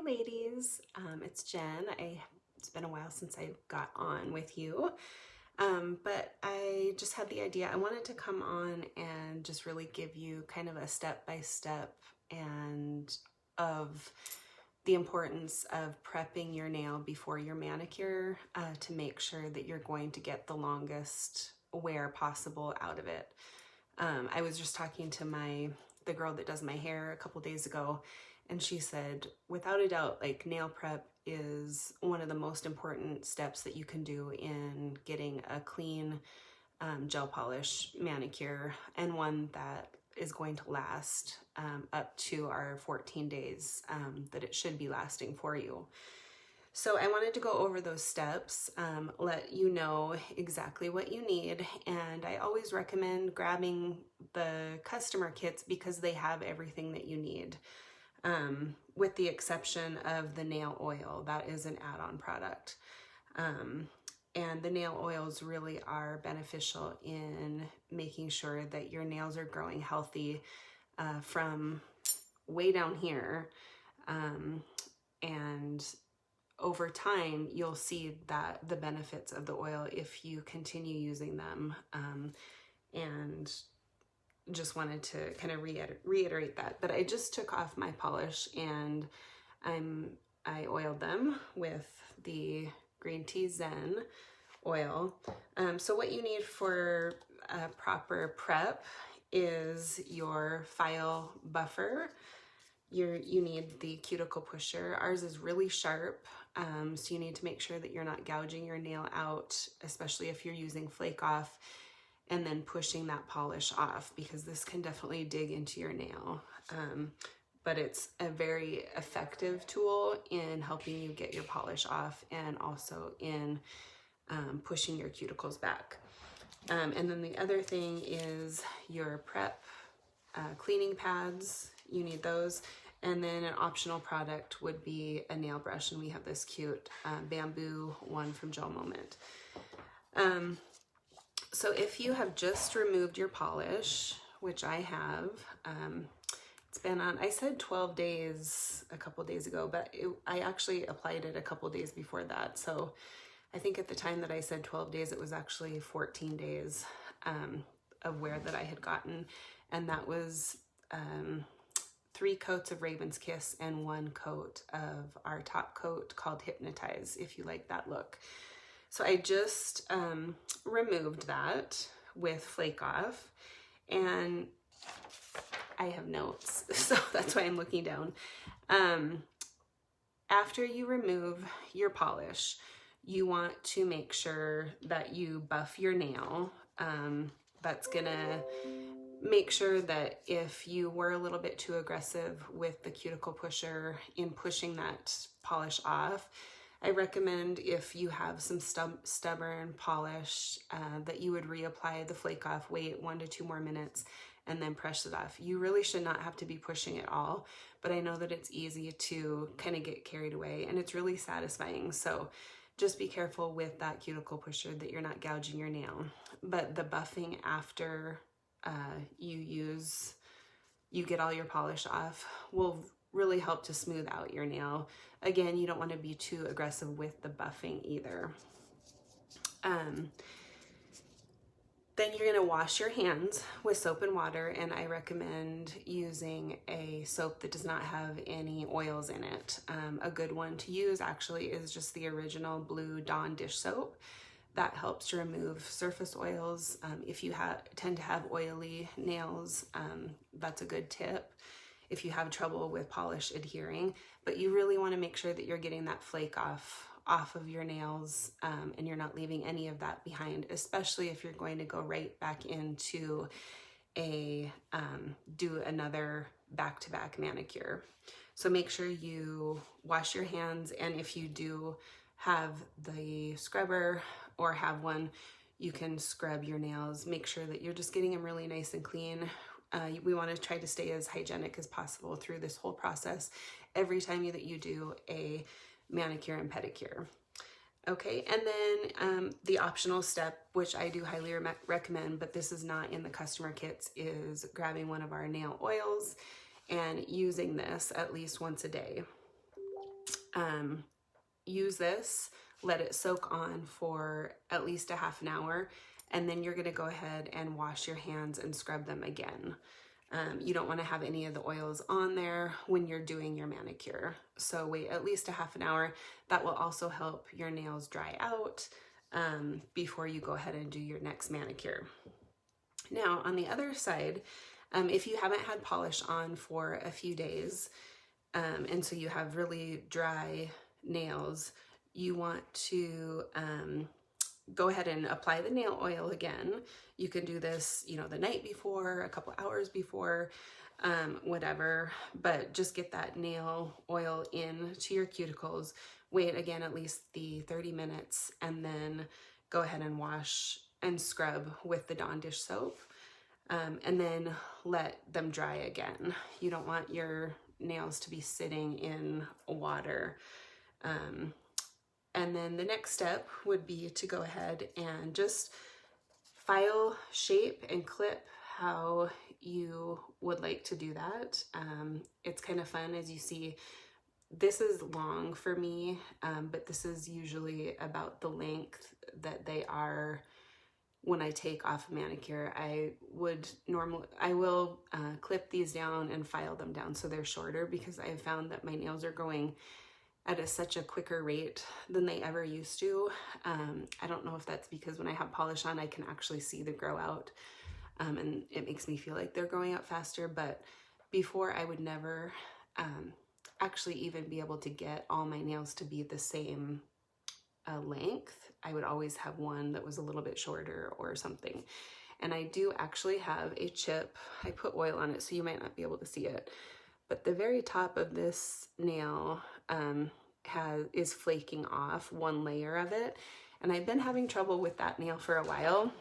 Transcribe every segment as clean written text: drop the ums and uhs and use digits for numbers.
Hey ladies, it's Jen. It's been a while since I got on with you, but I just had the idea. I wanted to come on and just really give you kind of a step-by-step and of the importance of prepping your nail before your manicure to make sure that you're going to get the longest wear possible out of it. I was just talking to the girl that does my hair a couple days ago, and she said, without a doubt, like, nail prep is one of the most important steps that you can do in getting a clean gel polish manicure, and one that is going to last up to our 14 days that it should be lasting for you. So I wanted to go over those steps, let you know exactly what you need, and I always recommend grabbing the customer kits because they have everything that you need. With the exception of the nail oil, that is an add-on product. And the nail oils really are beneficial in making sure that your nails are growing healthy from way down here. And over time, you'll see that the benefits of the oil if you continue using them. And just wanted to kind of reiterate that. But I just took off my polish and I oiled them with the Green Tea Zen oil. So what you need for a proper prep is your file buffer. You need the Cuticle Pusher. Ours is really sharp, so you need to make sure that you're not gouging your nail out, especially if you're using flake off and then pushing that polish off, because this can definitely dig into your nail. But it's a very effective tool in helping you get your polish off and also in pushing your cuticles back. And then the other thing is your prep cleaning pads. You need those. And then an optional product would be a nail brush, and we have this cute bamboo one from GelMoment. So if you have just removed your polish, which I have, it's been on, I said 12 days a couple days ago, but I actually applied it a couple days before that. So I think at the time that I said 12 days, it was actually 14 days of wear that I had gotten. And that was 3 coats of Raven's Kiss and 1 coat of our top coat called Hypnotize, if you like that look. So I just removed that with flake off, and I have notes, so that's why I'm looking down. After you remove your polish, you want to make sure that you buff your nail. That's gonna make sure that if you were a little bit too aggressive with the Cuticle Pusher in pushing that polish off, I recommend, if you have some stubborn polish, that you would reapply the flake off, wait 1 to 2 more minutes, and then press it off. You really should not have to be pushing it all, but I know that it's easy to kind of get carried away, and it's really satisfying. So just be careful with that Cuticle Pusher that you're not gouging your nail. But the buffing after you get all your polish off will really help to smooth out your nail. Again, you don't want to be too aggressive with the buffing either. Then you're going to wash your hands with soap and water, and I recommend using a soap that does not have any oils in it. A good one to use actually is just the original Blue Dawn dish soap. That helps to remove surface oils. If you tend to have oily nails, that's a good tip if you have trouble with polish adhering. But you really want to make sure that you're getting that flake off of your nails, and you're not leaving any of that behind, especially if you're going to go right back into do another back-to-back manicure. So make sure you wash your hands, and if you do have the scrubber or have one, you can scrub your nails. Make sure that you're just getting them really nice and clean. We want to try to stay as hygienic as possible through this whole process every time that you do a manicure and pedicure. Okay, and then the optional step, which I do highly recommend, but this is not in the customer kits, is grabbing one of our nail oils and using this at least once a day. use this, let it soak on for at least a half an hour, and then you're gonna go ahead and wash your hands and scrub them again. You don't wanna have any of the oils on there when you're doing your manicure. So wait at least a half an hour. That will also help your nails dry out before you go ahead and do your next manicure. Now, on the other side, if you haven't had polish on for a few days, and so you have really dry nails, you want to go ahead and apply the nail oil again. You can do this, you know, the night before, a couple hours before, whatever, but just get that nail oil in to your cuticles. Wait again at least the 30 minutes, and then go ahead and wash and scrub with the Dawn dish soap, and then let them dry again. You don't want your nails to be sitting in water. And then the next step would be to go ahead and just file, shape, and clip how you would like to do that. It's kind of fun. As you see, this is long for me, but this is usually about the length that they are when I take off a manicure. I will clip these down and file them down so they're shorter, because I've found that my nails are growing at such a quicker rate than they ever used to. I don't know if that's because when I have polish on, I can actually see the grow out, and it makes me feel like they're growing out faster. But before, I would never actually even be able to get all my nails to be the same length. I would always have one that was a little bit shorter or something. And I do actually have a chip. I put oil on it, so you might not be able to see it, but the very top of this nail is flaking off one layer of it, and I've been having trouble with that nail for a while.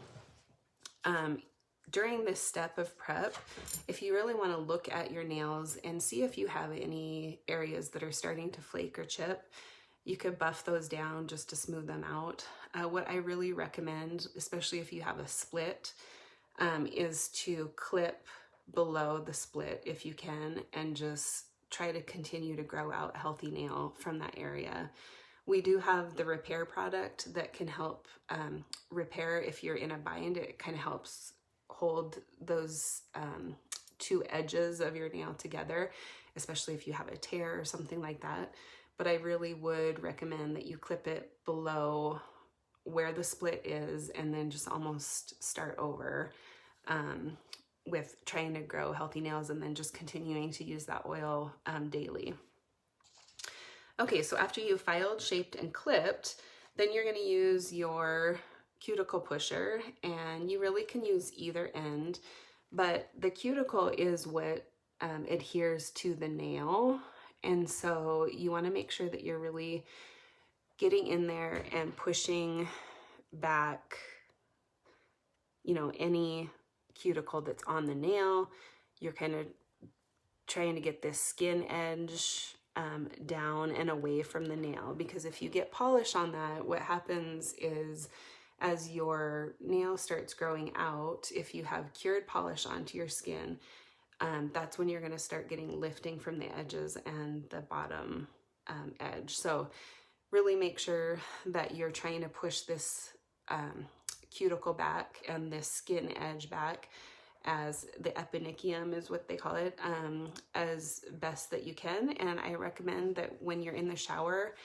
During this step of prep, if you really want to look at your nails and see if you have any areas that are starting to flake or chip, you could buff those down just to smooth them out. What I really recommend, especially if you have a split, is to clip below the split if you can, and just try to continue to grow out a healthy nail from that area. We do have the repair product that can help repair if you're in a bind. It kind of helps hold those two edges of your nail together, especially if you have a tear or something like that. But I really would recommend that you clip it below where the split is, and then just almost start over with trying to grow healthy nails, and then just continuing to use that oil daily. Okay, so after you've filed, shaped, and clipped, then you're gonna use your Cuticle Pusher, and you really can use either end, but the cuticle is what adheres to the nail. And so you wanna make sure that you're really getting in there and pushing back, you know, any cuticle that's on the nail. You're kind of trying to get this skin edge down and away from the nail, because if you get polish on that, what happens is as your nail starts growing out, if you have cured polish onto your skin, that's when you're going to start getting lifting from the edges and the bottom edge. So really make sure that you're trying to push this cuticle back and this skin edge back, as the eponychium is what they call it, as best that you can. And I recommend that when you're in the shower,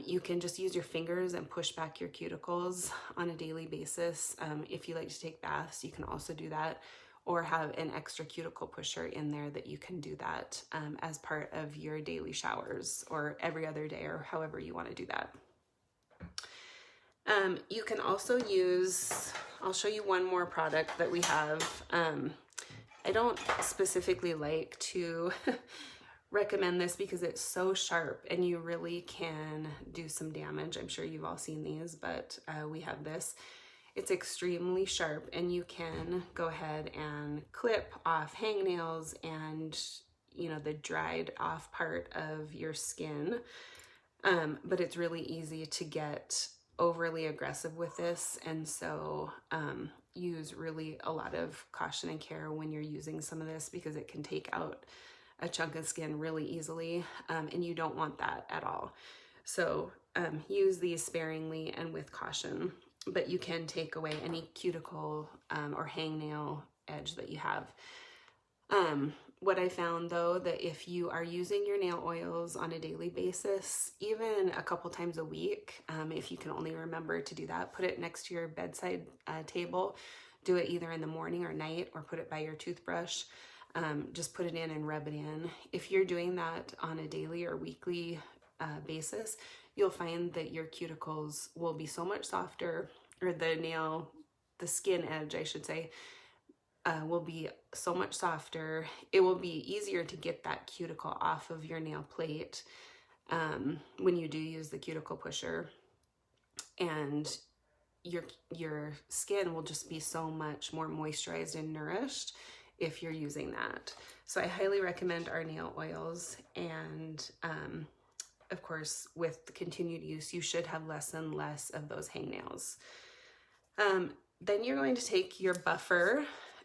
you can just use your fingers and push back your cuticles on a daily basis. If you like to take baths, you can also do that, or have an extra cuticle pusher in there that you can do that as part of your daily showers, or every other day, or however you want to do that. You can also use, I'll show you one more product that we have. I don't specifically like to recommend this because it's so sharp and you really can do some damage. I'm sure you've all seen these, but we have this. It's extremely sharp, and you can go ahead and clip off hangnails and, you know, the dried off part of your skin. But it's really easy to get overly aggressive with this, and so use really a lot of caution and care when you're using some of this, because it can take out a chunk of skin really easily, and you don't want that at all. So use these sparingly and with caution, but you can take away any cuticle or hangnail edge that you have. What I found though, that if you are using your nail oils on a daily basis, even a couple times a week, if you can only remember to do that, put it next to your bedside table. Do it either in the morning or night, or put it by your toothbrush. Just put it in and rub it in. If you're doing that on a daily or weekly basis, you'll find that your cuticles will be so much softer, or the skin edge, I should say, will be so much softer. It will be easier to get that cuticle off of your nail plate when you do use the Cuticle Pusher, and your skin will just be so much more moisturized and nourished if you're using that. So I highly recommend our nail oils, and of course, with the continued use, you should have less and less of those hangnails. Then you're going to take your buffer,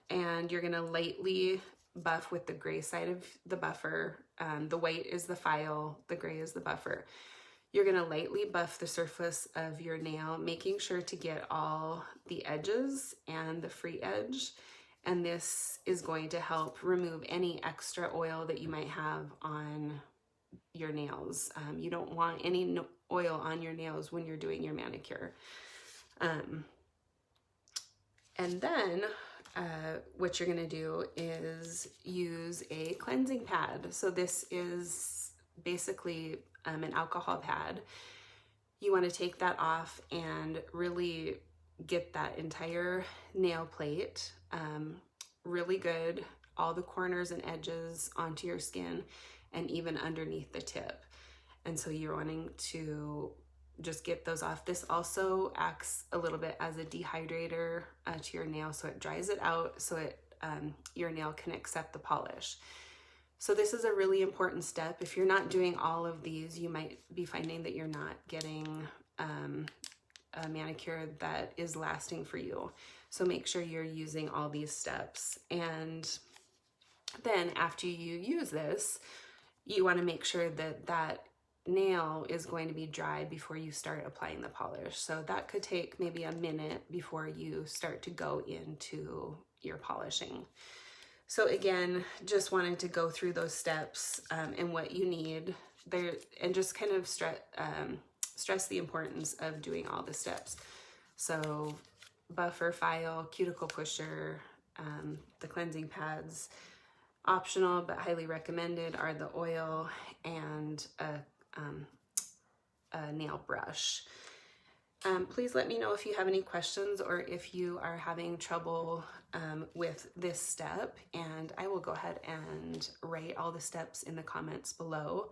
and you're going to lightly buff with the gray side of the buffer. The white is the file, the gray is the buffer. You're going to lightly buff the surface of your nail, making sure to get all the edges and the free edge. And this is going to help remove any extra oil that you might have on your nails. You don't want any oil on your nails when you're doing your manicure. And then what you're going to do is use a cleansing pad. So this is basically an alcohol pad. You want to take that off and really get that entire nail plate really good, all the corners and edges onto your skin, and even underneath the tip. And so you're wanting to just get those off. This also acts a little bit as a dehydrator to your nail, so it dries it out, so your nail can accept the polish. So this is a really important step. If you're not doing all of these, you might be finding that you're not getting a manicure that is lasting for you. So make sure you're using all these steps. And then after you use this, you want to make sure that that nail is going to be dry before you start applying the polish. So that could take maybe a minute before you start to go into your polishing. So again, just wanted to go through those steps and what you need there, and just kind of stress the importance of doing all the steps. So buffer, file, cuticle pusher, the cleansing pads. Optional but highly recommended are the oil and a nail brush. Please let me know if you have any questions or if you are having trouble with this step, and I will go ahead and write all the steps in the comments below,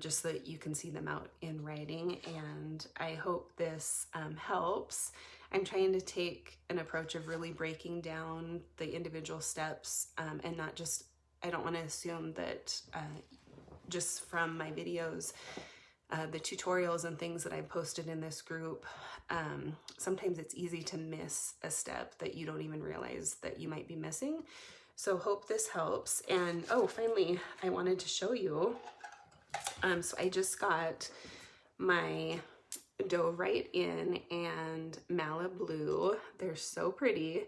just so that you can see them out in writing. And I hope this helps. I'm trying to take an approach of really breaking down the individual steps and not just, I don't want to assume that just from my videos, the tutorials and things that I posted in this group, sometimes it's easy to miss a step that you don't even realize that you might be missing. So hope this helps. And oh, finally, I wanted to show you. So I just got my Dove Right In and Mala Blue. They're so pretty.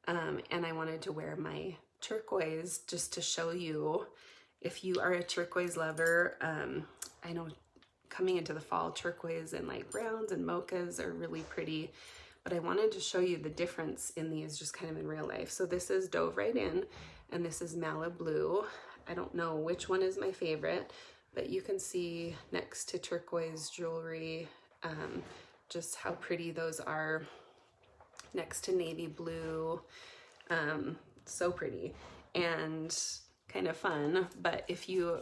And I wanted to wear my turquoise just to show you. If you are a turquoise lover, I know coming into the fall, turquoise and like browns and mochas are really pretty, but I wanted to show you the difference in these just kind of in real life. So this is Dove Right In and this is Mala Blue. I don't know which one is my favorite, but you can see next to turquoise jewelry, just how pretty those are next to navy blue. So pretty and kind of fun. But if you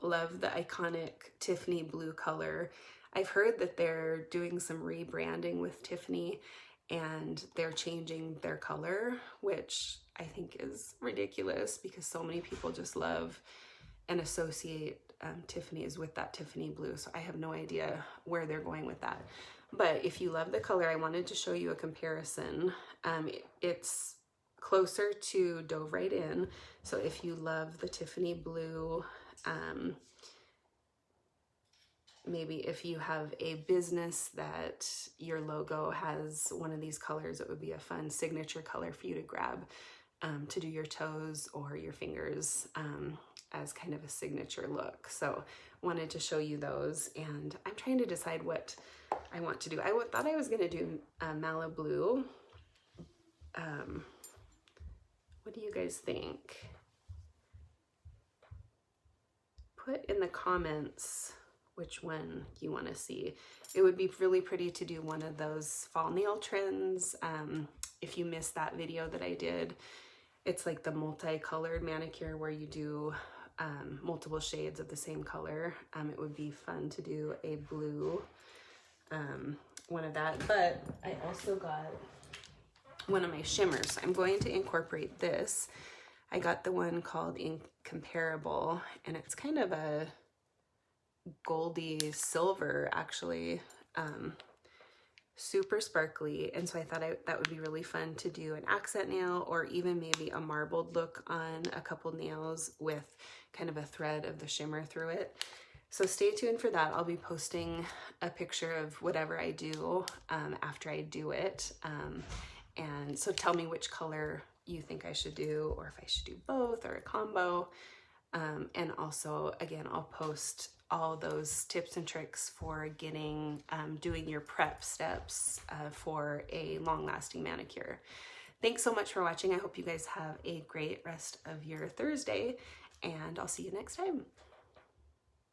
love the iconic Tiffany blue color, I've heard that they're doing some rebranding with Tiffany and they're changing their color, which I think is ridiculous because so many people just love and associate Tiffany's with that Tiffany blue. So I have no idea where they're going with that. But if you love the color, I wanted to show you a comparison. It's closer to Dove Right In. So if you love the Tiffany blue, maybe if you have a business that your logo has one of these colors, it would be a fun signature color for you to grab to do your toes or your fingers as kind of a signature look. So wanted to show you those, and I'm trying to decide what I want to do. I thought I was going to do Malibu. What do you guys think? Put in the comments which one you want to see. It would be really pretty to do one of those fall nail trends. If you missed that video that I did, it's like the multicolored manicure where you do multiple shades of the same color. It would be fun to do a blue one of that. But I also got one of my shimmers. I'm going to incorporate this. I got the one called Incomparable, and it's kind of a goldy silver, actually, super sparkly. And so I thought that would be really fun to do an accent nail, or even maybe a marbled look on a couple nails with kind of a thread of the shimmer through it. So stay tuned for that. I'll be posting a picture of whatever I do after I do it. And so tell me which color you think I should do, or if I should do both or a combo. And also, again, I'll post all those tips and tricks for getting, doing your prep steps for a long-lasting manicure. Thanks so much for watching. I hope you guys have a great rest of your Thursday, and I'll see you next time.